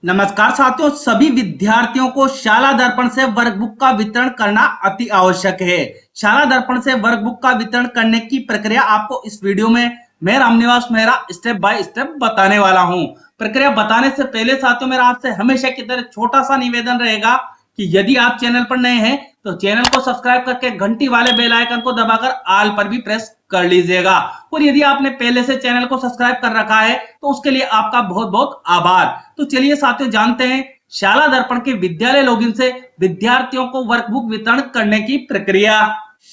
नमस्कार साथियों, सभी विद्यार्थियों को शाला दर्पण से वर्कबुक का वितरण करना अति आवश्यक है। शाला दर्पण से वर्कबुक का वितरण करने की प्रक्रिया आपको इस वीडियो में मैं Ramniwas Mehra step by step बताने वाला हूं। प्रक्रिया बताने से पहले साथियों, मेरा आपसे हमेशा की तरह छोटा सा निवेदन रहेगा कि यदि आप चैनल पर नए हैं तो चैनल को सब्सक्राइब करके घंटी वाले बेल आइकन को दबाकर ऑल पर भी प्रेस कर लीजिएगा। और यदि आपने पहले से चैनल को सब्सक्राइब कर रखा है तो उसके लिए आपका बहुत बहुत आभार। तो चलिए साथियों, जानते हैं शाला दर्पण के विद्यालय लॉगिन से विद्यार्थियों को वर्कबुक वितरण करने की प्रक्रिया।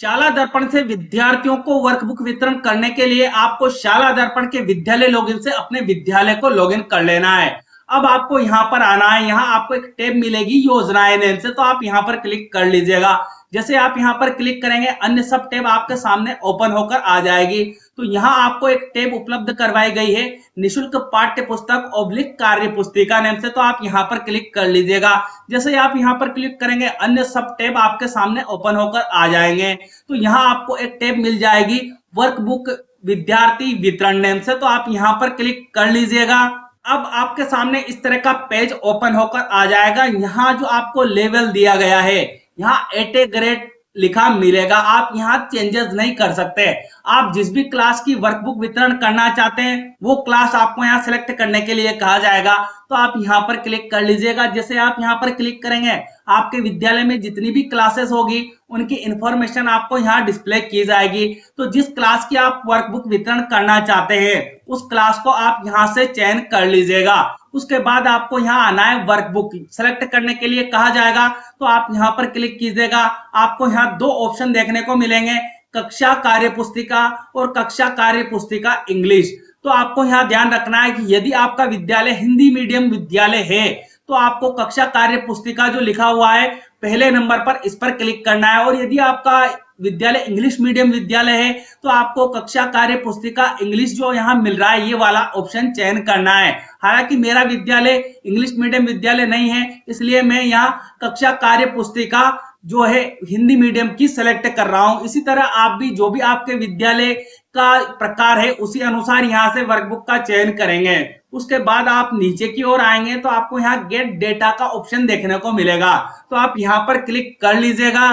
शाला दर्पण से विद्यार्थियों को वर्कबुक वितरण करने के लिए आपको शाला दर्पण के विद्यालय लॉगिन से अपने विद्यालय को लॉगिन कर लेना है। अब आपको यहाँ पर आना है, यहाँ आपको एक टैब मिलेगी योजनाएं नेम से, तो आप यहाँ पर क्लिक कर लीजिएगा। जैसे आप यहाँ पर क्लिक करेंगे अन्य सब टैब आपके सामने ओपन होकर आ जाएगी। तो यहाँ आपको एक टैब उपलब्ध करवाई गई है निशुल्क पाठ्य पुस्तक / कार्य पुस्तिका नेम से, तो आप यहाँ पर क्लिक कर लीजिएगा। जैसे आप यहाँ पर क्लिक करेंगे अन्य सब टैब आपके सामने ओपन होकर आ जाएंगे। तो यहाँ आपको एक टैब मिल जाएगी वर्कबुक विद्यार्थी वितरण नेम से, तो आप यहाँ पर क्लिक कर लीजिएगा। अब आपके सामने इस तरह का पेज ओपन होकर आ जाएगा। यहाँ जो आपको लेवल दिया गया है, यहाँ 8 ग्रेड लिखा मिलेगा। आप यहाँ चेंजेस नहीं कर सकते। आप जिस भी क्लास की वर्कबुक वितरण करना चाहते हैं वो क्लास आपको यहाँ सिलेक्ट करने के लिए कहा जाएगा, तो आप यहाँ पर क्लिक कर लीजिएगा। जैसे आप यहाँ पर क्लिक करेंगे आपके विद्यालय में जितनी भी क्लासेस होगी उनकी इंफॉर्मेशन आपको यहाँ डिस्प्ले की जाएगी। तो जिस क्लास की आप वर्कबुक वितरण करना चाहते हैं उस क्लास को आप यहाँ से चयन कर लीजिएगा। उसके बाद आपको यहाँ आना है वर्कबुक सेलेक्ट करने के लिए कहा जाएगा, तो आप यहाँ पर क्लिक कीजिएगा। आपको यहाँ दो ऑप्शन देखने को मिलेंगे, कक्षा कार्य पुस्तिका और कक्षा कार्य पुस्तिका इंग्लिश। तो आपको यहाँ ध्यान रखना है कि यदि आपका विद्यालय हिंदी मीडियम विद्यालय है तो आपको कक्षा कार्य पुस्तिका जो लिखा हुआ है पहले नंबर पर इस पर क्लिक करना है। और यदि आपका विद्यालय इंग्लिश मीडियम विद्यालय है तो आपको कक्षा कार्य पुस्तिका इंग्लिश जो यहाँ मिल रहा है ये वाला ऑप्शन चयन करना है। हालांकि मेरा विद्यालय इंग्लिश मीडियम विद्यालय नहीं है, इसलिए मैं यहाँ कक्षा कार्य पुस्तिका जो है हिंदी मीडियम की सेलेक्ट कर रहा हूं। इसी तरह आप भी जो भी आपके विद्यालय का प्रकार है उसी अनुसार यहाँ से वर्कबुक का चयन करेंगे। उसके बाद आप नीचे की ओर आएंगे तो आपको यहाँ गेट डेटा का ऑप्शन देखने को मिलेगा, तो आप यहाँ पर क्लिक कर लीजिएगा।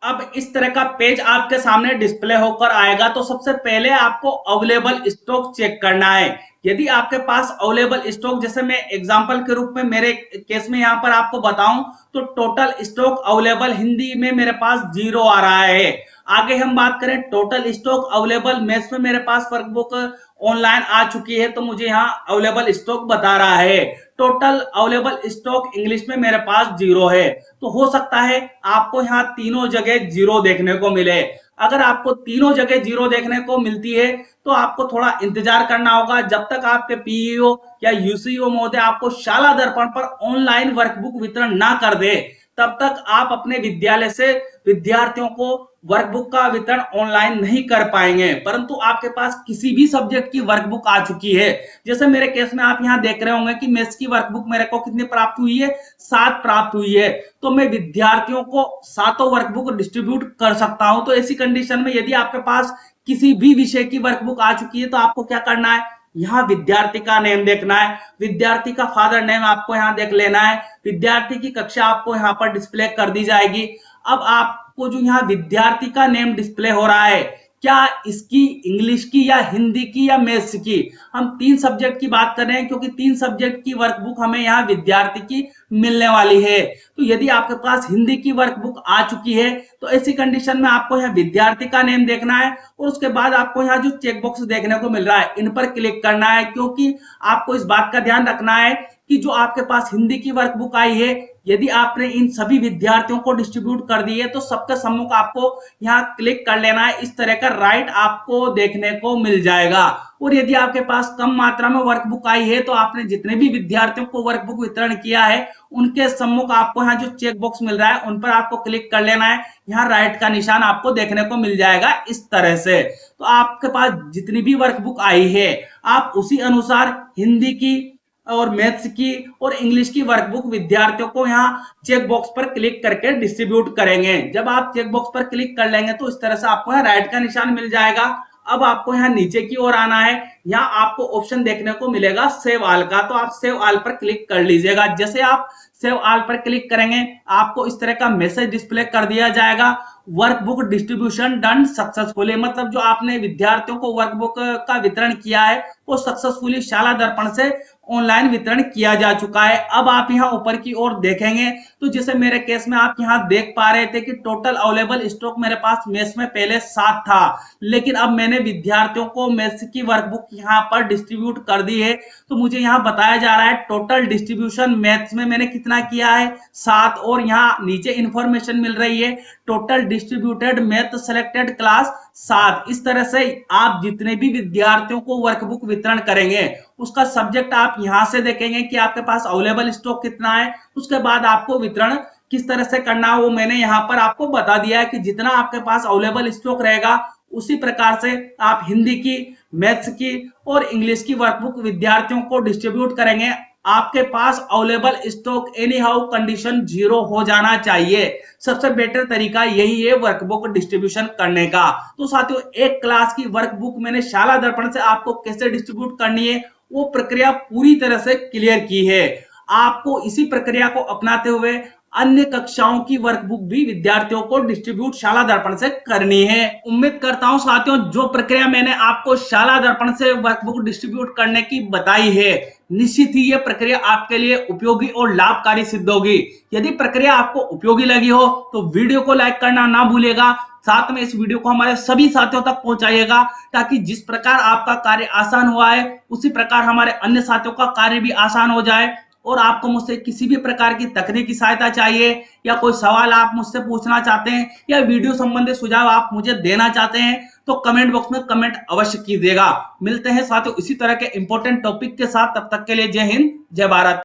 अब इस तरह का पेज आपके सामने डिस्प्ले होकर आएगा। तो सबसे पहले आपको अवेलेबल स्टॉक चेक करना है। यदि आपके पास अवेलेबल स्टॉक, जैसे मैं एग्जांपल के रूप में मेरे केस में यहाँ पर आपको बताऊं तो टोटल स्टॉक अवेलेबल हिंदी में मेरे पास 0 आ रहा है। आगे हम बात करें टोटल स्टॉक अवेलेबल मैथ्स में मेरे पास वर्कबुक ऑनलाइन आ चुकी है, तो मुझे यहाँ अवेलेबल स्टॉक बता रहा है। टोटल अवेलेबल स्टॉक इंग्लिश में मेरे पास 0 है। तो हो सकता है आपको यहाँ तीनों जगह 0 देखने को मिले। अगर आपको तीनों जगह 0 देखने को मिलती है तो आपको थोड़ा इंतजार करना होगा जब तक आपके पीईओ या यूसीओ महोदय आपको शाला दर्पण पर ऑनलाइन वर्कबुक वितरण ना कर दे, तब तक आप अपने विद्यालय से विद्यार्थियों को वर्कबुक का वितरण ऑनलाइन नहीं कर पाएंगे। परंतु आपके पास किसी भी सब्जेक्ट की वर्कबुक आ चुकी है, जैसे मेरे केस में आप यहाँ देख रहे होंगे कि मैथ्स की वर्कबुक मेरे को कितनी प्राप्त हुई है, 7 प्राप्त हुई है। तो मैं विद्यार्थियों को 7 वर्कबुक डिस्ट्रीब्यूट कर सकता हूं। तो ऐसी कंडीशन में यदि आपके पास किसी भी विषय की वर्कबुक आ चुकी है तो आपको क्या करना है, यहाँ विद्यार्थी का नेम देखना है, विद्यार्थी का फादर नेम आपको यहाँ देख लेना है, विद्यार्थी की कक्षा आपको यहाँ पर डिस्प्ले कर दी जाएगी। अब आपको जो यहाँ विद्यार्थी का नेम डिस्प्ले हो रहा है, क्या इसकी इंग्लिश की या हिंदी की या मैथ्स की, हम 3 सब्जेक्ट की बात कर रहे हैं क्योंकि 3 सब्जेक्ट की वर्कबुक हमें यहाँ विद्यार्थी की मिलने वाली है। तो यदि आपके पास हिंदी की वर्कबुक आ चुकी है तो ऐसी कंडीशन में आपको यहाँ विद्यार्थी का नेम देखना है और उसके बाद आपको यहाँ जो चेक बॉक्स देखने को मिल रहा है इन पर क्लिक करना है, क्योंकि आपको इस बात का ध्यान रखना है कि जो आपके पास हिंदी की वर्कबुक आई है यदि आपने इन सभी विद्यार्थियों को डिस्ट्रीब्यूट कर दी है तो सबके सम्मुख आपको यहाँ क्लिक कर लेना है। इस तरह का राइट आपको देखने को मिल जाएगा। और यदि आपके पास कम मात्रा में वर्कबुक आई है तो आपने जितने भी विद्यार्थियों को वर्कबुक वितरण किया है उनके सम्मुख आपको यहाँ जो चेक बॉक्स मिल रहा है उन पर आपको क्लिक कर लेना है। यहाँ राइट का निशान आपको देखने को मिल जाएगा इस तरह से। तो आपके पास जितनी भी वर्कबुक आई है आप उसी अनुसार हिंदी की और मैथ्स की और इंग्लिश की वर्कबुक विद्यार्थियों को यहाँ चेक बॉक्स पर क्लिक करके डिस्ट्रीब्यूट करेंगे। जब आप चेक बॉक्स पर क्लिक कर लेंगे तो इस तरह से आपको यहाँ राइट का निशान मिल जाएगा। अब आपको यहाँ नीचे की ओर आना है। यहाँ आपको ऑप्शन देखने को मिलेगा सेव ऑल का, तो आप सेव ऑल पर क्लिक कर लीजिएगा। जैसे आप सेव ऑल पर क्लिक करेंगे आपको इस तरह का मैसेज डिस्प्ले कर दिया जाएगा, वर्कबुक डिस्ट्रीब्यूशन डन सक्सेसफुली। मतलब जो आपने विद्यार्थियों को वर्कबुक का वितरण किया है वो सक्सेसफुली शाला दर्पण से ऑनलाइन वितरण किया जा चुका है। अब आप यहाँ ऊपर की ओर देखेंगे तो जैसे मेरे केस में आप यहाँ देख पा रहे थे कि टोटल अवेलेबल स्टॉक मेरे पास मेस में पहले 7 था, लेकिन अब मैंने विद्यार्थियों को मेस की वर्कबुक यहाँ पर डिस्ट्रीब्यूट कर दी है। तो मुझे यहाँ बताया जा रहा है टोटल डिस्ट्रीब्यूशन मैथ्स में मैंने कितना किया है 7, और यहाँ नीचे इंफॉर्मेशन मिल रही है total distributed math selected class 7। इस तरह से आप जितने भी विद्यार्थियों को वर्कबुक वितरण करेंगे उसका सब्जेक्ट आप यहां से देखेंगे कि आपके पास अवेलेबल स्टॉक कितना है, उसके बाद आपको वितरण किस तरह से करना है वो मैंने यहाँ पर आपको बता दिया है कि जितना आपके पास अवेलेबल स्टॉक रहेगा उसी प्रकार से आप हिंदी की, मैथ्स की और इंग्लिश की वर्कबुक विद्यार्थियों को डिस्ट्रीब्यूट करेंगे। आपके पास available stock anyhow condition 0 हो जाना चाहिए। सबसे बेटर तरीका यही है वर्कबुक डिस्ट्रीब्यूशन करने का। तो साथियों, एक क्लास की वर्कबुक मैंने शाला दर्पण से आपको कैसे डिस्ट्रीब्यूट करनी है वो प्रक्रिया पूरी तरह से क्लियर की है। आपको इसी प्रक्रिया को अपनाते हुए अन्य कक्षाओं की वर्कबुक भी विद्यार्थियों को डिस्ट्रीब्यूट शाला दर्पण से करनी है। उम्मीद करता हूं साथियों जो प्रक्रिया मैंने आपको शाला दर्पण से वर्कबुक डिस्ट्रीब्यूट करने की बताई है, निश्चित ही यह प्रक्रिया आपके लिए उपयोगी और लाभकारी सिद्ध होगी। यदि प्रक्रिया आपको उपयोगी लगी हो तो वीडियो को लाइक करना ना भूलिएगा, साथ में इस वीडियो को हमारे सभी साथियों तक पहुंचाइएगा ताकि जिस प्रकार आपका कार्य आसान हुआ है उसी प्रकार हमारे अन्य साथियों का कार्य भी आसान हो जाए। और आपको मुझसे किसी भी प्रकार की तकनीकी सहायता चाहिए या कोई सवाल आप मुझसे पूछना चाहते हैं या वीडियो संबंधी सुझाव आप मुझे देना चाहते हैं तो कमेंट बॉक्स में कमेंट अवश्य कीजिएगा। मिलते हैं साथियों इसी तरह के इंपॉर्टेंट टॉपिक के साथ, तब तक के लिए जय हिंद, जय भारत।